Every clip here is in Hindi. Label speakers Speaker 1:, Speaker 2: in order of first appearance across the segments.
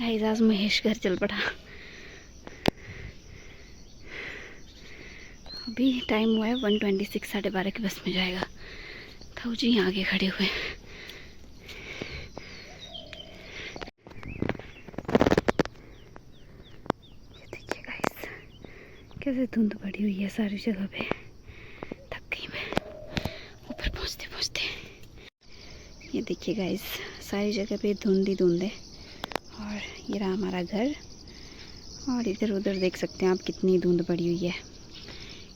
Speaker 1: गाइस आज महेश घर चल पड़ा। अभी टाइम हुआ है 1:26, 12:30 की बस में जाएगा। ताऊ जी यहाँ आगे खड़े हुए। ये देखिए गाइस कैसे धुंध पड़ी हुई है सारी जगह पे। थक गई मैं ऊपर पहुँचते पहुँचते। ये देखिए गाइस सारी जगह पे धुंध ही धुंध है। और ये रहा हमारा घर। और इधर उधर देख सकते हैं आप कितनी धुंध पड़ी हुई है,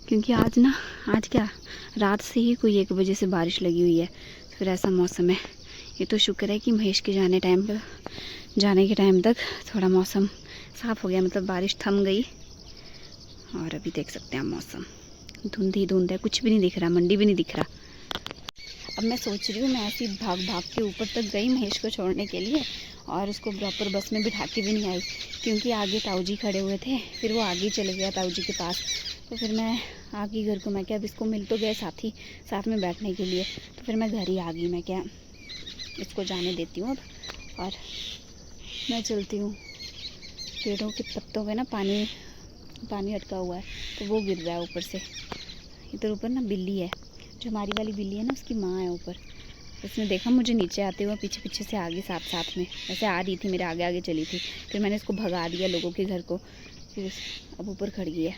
Speaker 1: क्योंकि आज क्या रात से ही कोई 1 बजे से बारिश लगी हुई है। तो फिर ऐसा मौसम है। ये तो शुक्र है कि महेश के जाने के टाइम तक थोड़ा मौसम साफ़ हो गया, मतलब बारिश थम गई। और अभी देख सकते हैं आप मौसम धुंध ही धुंध है, कुछ भी नहीं दिख रहा, मंडी भी नहीं दिख रहा। अब मैं सोच रही हूँ मैं ऐसी भाग भाग के ऊपर तक गई महेश को छोड़ने के लिए, और उसको प्रॉपर बस में बिठा के भी नहीं आई, क्योंकि आगे ताऊ जी खड़े हुए थे। फिर वो आगे चले गया ताऊ जी के पास। तो फिर मैं आ गई घर को। मैं क्या अब इसको मिल तो गए साथ में बैठने के लिए, तो फिर मैं घर ही आ गई। मैं क्या इसको जाने देती हूँ अब और मैं चलती हूँ। पेड़ों के पत्तों पे ना पानी अटका हुआ है, तो वो गिर रहा है ऊपर से। इधर ऊपर ना बिल्ली है, जो हमारी वाली बिल्ली है ना, उसकी माँ है ऊपर। उसने देखा मुझे नीचे आते हुए, पीछे पीछे से आगे साथ में ऐसे आ रही थी, मेरे आगे आगे चली थी। फिर मैंने इसको भगा दिया लोगों के घर को, फिर अब ऊपर खड़ गई है।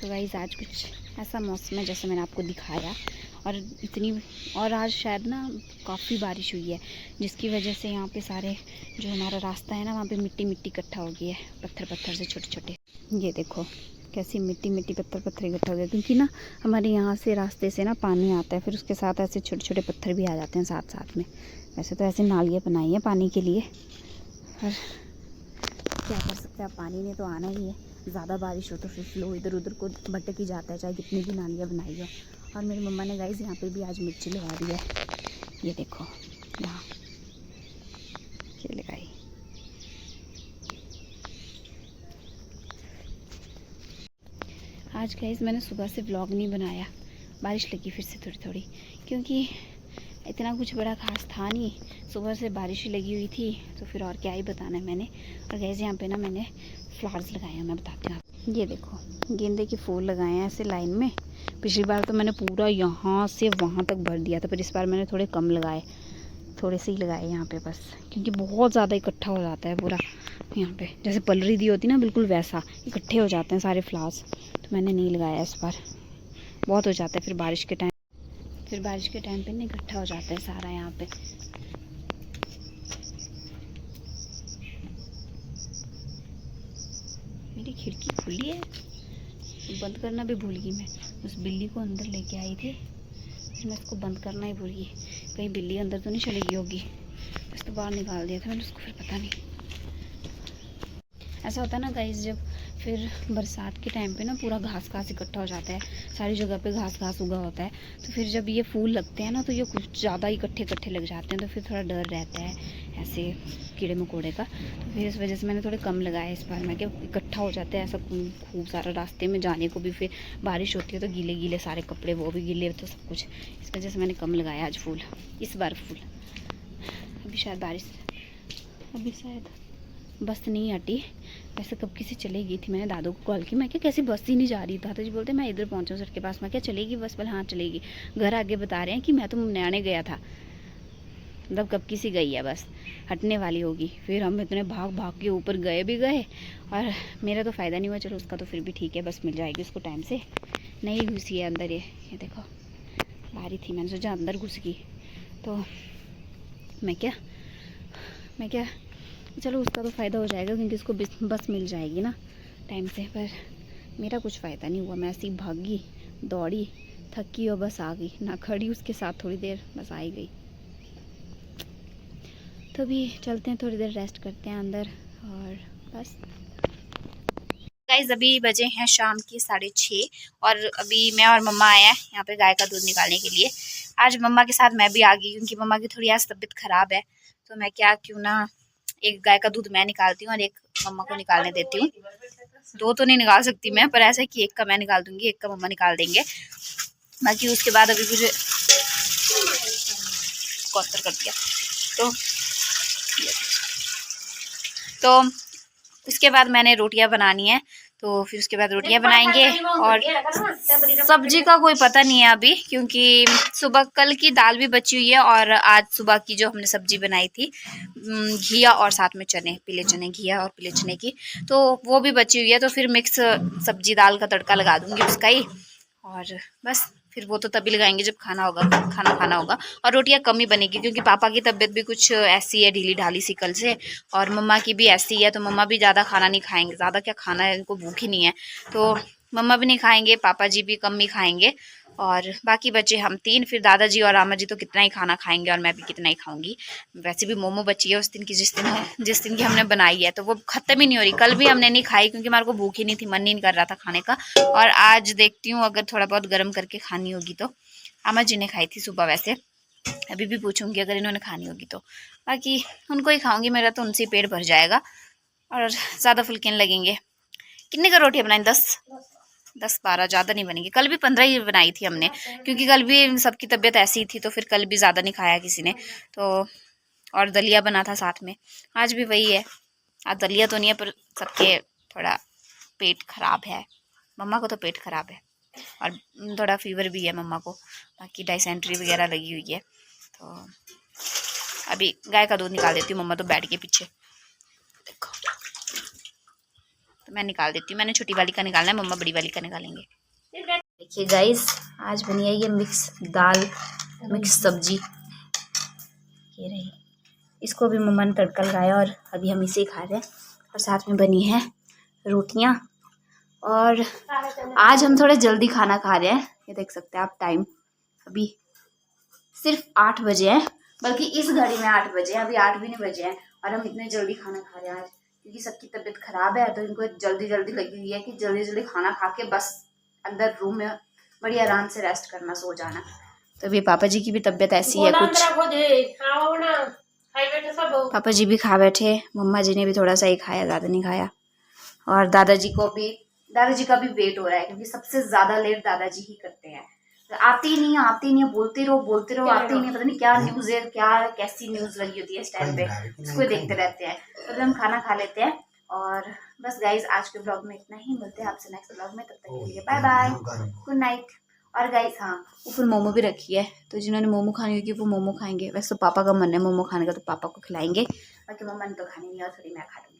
Speaker 1: तो गाइस आज कुछ ऐसा मौसम है जैसे मैंने आपको दिखाया। और आज शायद ना काफ़ी बारिश हुई है, जिसकी वजह से यहाँ पे सारे जो हमारा रास्ता है ना, वहाँ पे मिट्टी इकट्ठा हो गई है, पत्थर से छोटे छोटे। ये देखो कैसी मिट्टी पत्थर इकट्ठा हो गया, क्योंकि ना हमारे यहाँ से रास्ते से ना पानी आता है, फिर उसके साथ ऐसे छोटे छोटे पत्थर भी आ जाते हैं साथ में। वैसे तो ऐसे नालियाँ बनाई हैं पानी के लिए, पर क्या कर सकते हैं, पानी ने तो आना ही है। ज़्यादा बारिश हो तो फिर फ्लो इधर उधर को भटक ही जाता है, चाहे कितनी भी नालियाँ बनाई हो। और मेरी मम्मा ने गाइस यहाँ पे भी आज मिर्ची लगा दी है। ये देखो यहाँ ये लगाई। आज गाइस मैंने सुबह से व्लॉग नहीं बनाया, बारिश लगी फिर से थोड़ी, क्योंकि इतना कुछ बड़ा खास था नहीं। सुबह से बारिश ही लगी हुई थी, तो फिर और क्या ही बताना है मैंने। और गाइस यहाँ पे ना मैंने फ्लावर्स लगाए हैं, मैं बताती हूँ। ये देखो गेंदे के फूल लगाए हैं ऐसे लाइन में। पिछली बार तो मैंने पूरा यहाँ से वहाँ तक भर दिया था, पर इस बार मैंने थोड़े कम लगाए, थोड़े से ही लगाए यहाँ पे बस, क्योंकि बहुत ज़्यादा इकट्ठा हो जाता है पूरा यहाँ पे। जैसे पलरी दी होती ना, बिल्कुल वैसा इकट्ठे हो जाते हैं सारे फ्लावर्स। तो मैंने नहीं लगाया इस बार, बहुत हो जाता है फिर बारिश के टाइम पे ना इकट्ठा हो जाता है सारा यहाँ पे। मेरी खिड़की खुली है, बंद करना भी भूल गई मैं। उस बिल्ली को अंदर लेके आई थी, फिर मैं इसको बंद करना ही भूल गई। कहीं बिल्ली अंदर तो नहीं चली गई होगी, इसको बाहर निकाल दिया था मैंने उसको, फिर पता नहीं। ऐसा होता है ना गाइस, जब फिर बरसात के टाइम पे ना पूरा घास इकट्ठा हो जाता है, सारी जगह पे घास उगा होता है। तो फिर जब ये फूल लगते हैं ना, तो ये कुछ ज़्यादा इकट्ठे लग जाते हैं, तो फिर थोड़ा डर रहता है ऐसे कीड़े मकोड़े का। तो फिर इस वजह से मैंने थोड़े कम लगाए इस बार। मैं क्या इकट्ठा हो जाता है ऐसा खूब सारा, रास्ते में जाने को भी फिर बारिश होती है तो गीले सारे कपड़े, वो भी गीले, तो सब कुछ। इस वजह से मैंने कम लगाया आज फूल, इस बार फूल। अभी शायद बस नहीं हटी। वैसे कब किसी चले गई थी, मैंने दादू को कॉल की, मैं क्या कैसी बस ही नहीं जा रही। दादा जी बोलते मैं इधर पहुंचा सर के पास। मैं क्या चलेगी बस? बोले हाँ चलेगी। घर आगे बता रहे हैं कि मैं तो नैने गया था, मतलब कब किसी गई है, बस हटने वाली होगी। फिर हम इतने भाग के ऊपर गए, और मेरा तो फ़ायदा नहीं हुआ। चलो उसका तो फिर भी ठीक है, बस मिल जाएगी उसको टाइम से। नहीं घुसी है अंदर, ये देखो बाहरी थी, मैंने सोचा अंदर घुस गई। तो मैं क्या चलो उसका तो फ़ायदा हो जाएगा, क्योंकि उसको बस मिल जाएगी ना टाइम से। पर मेरा कुछ फ़ायदा नहीं हुआ, मैं ऐसी भागी दौड़ी, थकी और बस आ गई ना, खड़ी उसके साथ थोड़ी देर, बस आ ही गई। तो अभी चलते हैं, थोड़ी देर रेस्ट करते हैं अंदर, और बस। गाइस अभी बजे हैं शाम के 6:30, और अभी मैं और मम्मा आए हैं यहाँ पे गाय का दूध निकालने के लिए। आज मम्मा के साथ मैं भी आ गई, क्योंकि मम्मा की थोड़ी आज तबीयत ख़राब है। तो मैं क्या क्यों ना एक गाय का दूध मैं निकालती हूँ और एक मम्मा को निकालने देती हूँ। 2 तो नहीं निकाल सकती मैं, पर ऐसा है कि एक का मैं निकाल दूंगी, एक का मम्मा निकाल देंगे। बाकी उसके बाद अभी मुझे कॉन्टर कर दिया। तो तो उसके बाद मैंने रोटियां बनानी है, तो फिर उसके बाद रोटियां बनाएंगे। और सब्जी का कोई पता नहीं है अभी, क्योंकि सुबह कल की दाल भी बची हुई है और आज सुबह की जो हमने सब्जी बनाई थी घिया और साथ में चने, पीले चने, घिया और पीले चने की, तो वो भी बची हुई है। तो फिर मिक्स सब्जी दाल का तड़का लगा दूंगी उसका ही, और बस फिर वो तो तभी लगाएंगे जब खाना खाना होगा। और रोटियां कम ही बनेगी क्योंकि पापा की तबीयत भी कुछ ऐसी है, ढीली ढाली सी कल से, और मम्मा की भी ऐसी है, तो मम्मा भी ज़्यादा खाना नहीं खाएंगे। ज़्यादा क्या खाना है, इनको भूख ही नहीं है, तो मम्मा भी नहीं खाएंगे, पापा जी भी कम ही खाएंगे, और बाकी बच्चे हम तीन। फिर दादाजी और रामा जी तो कितना ही खाना खाएंगे और मैं भी कितना ही खाऊंगी। वैसे भी मोमो बची है उस दिन की, जिस दिन की हमने बनाई है, तो वो ख़त्म ही नहीं हो रही। कल भी हमने नहीं खाई क्योंकि हमारे को भूख ही नहीं थी, मन नहीं कर रहा था खाने का। और आज देखती हूँ अगर थोड़ा बहुत गर्म करके खानी होगी तो। आमा जी ने खाई थी सुबह, वैसे अभी भी पूछूंगी अगर इन्होंने खानी होगी तो। बाकी उनको ही खाऊंगी, मेरा तो उनसे ही पेट भर जाएगा और ज़्यादा फुल्के नहीं लगेंगे। कितने का रोटियाँ बनाई? 10-12, ज़्यादा नहीं बनेंगी। कल भी 15 ही बनाई थी हमने, क्योंकि कल भी सबकी तबीयत ऐसी ही थी, तो फिर कल भी ज़्यादा नहीं खाया किसी ने, तो और दलिया बना था साथ में। आज भी वही है, आज दलिया तो नहीं है, पर सबके थोड़ा पेट खराब है। मम्मा को तो पेट खराब है और थोड़ा फीवर भी है मम्मा को, बाकी डायसेंट्री वगैरह लगी हुई है। तो अभी गाय का दूध निकाल देती हूँ, मम्मा तो बैठ के पीछे, देखो, तो मैं निकाल देती हूँ। मैंने छोटी वाली का निकालना है, मम्मा बड़ी वाली का निकालेंगे। देखिए गाइस, आज बनी है ये मिक्स दाल, मिक्स सब्जी, ये रही। इसको भी मम्मा ने तड़का लगाया और अभी हम इसे खा रहे हैं। और साथ में बनी है रोटियां, और आज हम थोड़ा जल्दी खाना खा रहे हैं। ये देख सकते हैं आप, टाइम अभी सिर्फ 8 बजे हैं, बल्कि इस घड़ी में 8 बजे हैं, अभी 8 भी नहीं बजे हैं, और हम इतने जल्दी खाना खा रहे हैं आज, क्योंकि सबकी तबीयत खराब है, तो इनको जल्दी जल्दी लगी हुई है कि जल्दी जल्दी खाना खा के बस अंदर रूम में बड़ी आराम से रेस्ट करना, सो जाना। तो अभी पापा जी की भी तबीयत ऐसी है कुछ, पापा जी भी खा बैठे, मम्मा जी ने भी थोड़ा सा ही खाया, ज़्यादा नहीं खाया। और दादाजी का भी वेट हो रहा है, क्योंकि सबसे ज़्यादा लेट दादाजी ही करते हैं। आती ही नहीं है, बोलते रहो, आते ही नहीं, पता नहीं क्या न्यूज़ है, क्या कैसी न्यूज़ लगी होती है इस टाइम पे, उसको देखते रहते हैं। तो हम खाना खा लेते हैं, और बस गाइज आज के ब्लॉग में इतना ही। मिलते हैं आपसे नेक्स्ट ब्लॉग में, तब तक के लिए बाय बाय, गुड नाइट। और गाइज हाँ, ऊपर मोमो भी रखी है, तो जिन्होंने मोमो खानी होगी वो मोमो खाएंगे। वैसे तो पापा का मन है मोमो खाने का, तो पापा को खिलाएंगे, बाकी मम्मा ने तो खानी नहीं, और थोड़ी मैं खा लूँगी।